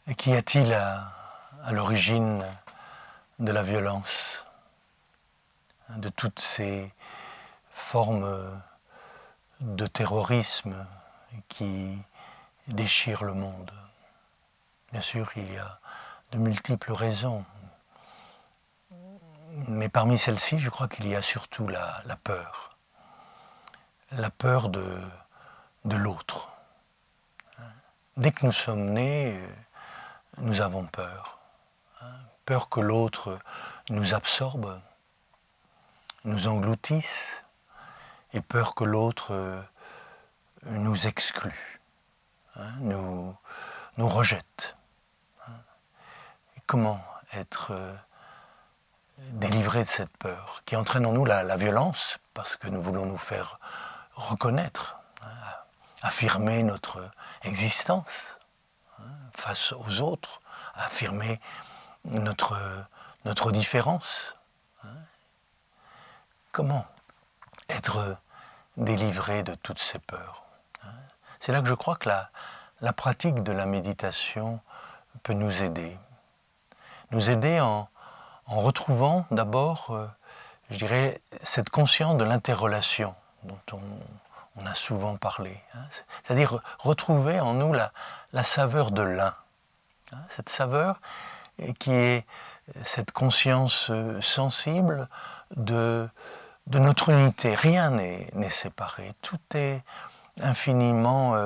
Et qu'y a-t-il à l'origine de la violence, de toutes ces formes de terrorisme qui déchirent le monde? Bien sûr, il y a de multiples raisons, mais parmi celles-ci, je crois qu'il y a surtout la peur. La peur de l'autre. Dès que nous sommes nés, nous avons peur. Peur que l'autre nous absorbe, nous engloutisse, et peur que l'autre nous exclue, nous rejette. Et comment être délivré de cette peur qui entraîne en nous la violence, parce que nous voulons nous faire reconnaître, affirmer notre existence face aux autres, affirmer notre différence. Comment être délivré de toutes ces peurs? C'est là que je crois que la pratique de la méditation peut nous aider. Nous aider en retrouvant d'abord, je dirais, cette conscience de l'interrelation dont on a souvent parlé. C'est-à-dire retrouver en nous la saveur de l'un. Cette saveur qui est cette conscience sensible de notre unité. Rien n'est séparé. Tout est infiniment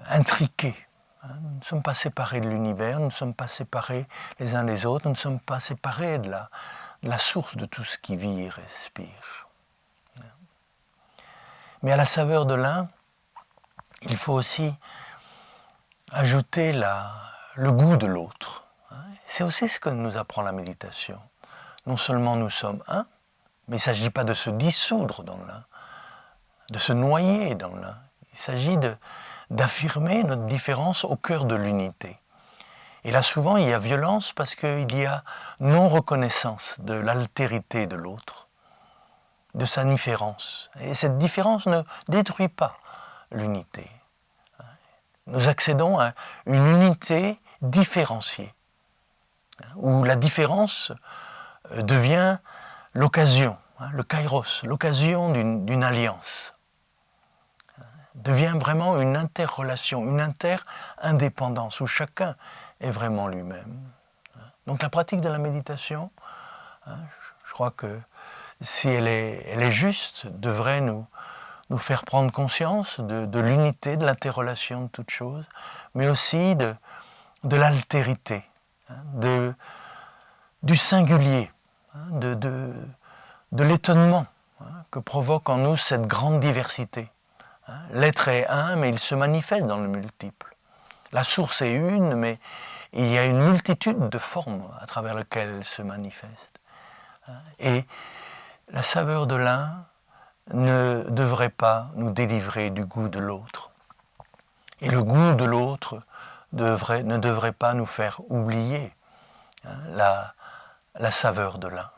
intriqué. Nous ne sommes pas séparés de l'univers, nous ne sommes pas séparés les uns des autres, nous ne sommes pas séparés de la source de tout ce qui vit et respire. Mais à la saveur de l'un, il faut aussi ajouter le goût de l'autre. C'est aussi ce que nous apprend la méditation. Non seulement nous sommes un, mais il ne s'agit pas de se dissoudre dans l'un, de se noyer dans l'un. Il s'agit d'affirmer notre différence au cœur de l'unité. Et là, souvent, il y a violence parce qu'il y a non-reconnaissance de l'altérité de l'autre, de sa différence. Et cette différence ne détruit pas l'unité. Nous accédons à une unité différenciée, où la différence devient l'occasion, le kairos, l'occasion d'une alliance, devient vraiment une interrelation, une inter-indépendance, où chacun est vraiment lui-même. Donc la pratique de la méditation, je crois que si elle est juste, devrait nous faire prendre conscience de l'unité, de l'interrelation de toutes choses, mais aussi de l'altérité, du singulier, de l'étonnement que provoque en nous cette grande diversité. L'être est un, mais il se manifeste dans le multiple. La source est une, mais il y a une multitude de formes à travers lesquelles elle se manifeste. Et la saveur de l'un ne devrait pas nous délivrer du goût de l'autre. Et le goût de l'autre ne devrait pas nous faire oublier la saveur de l'un.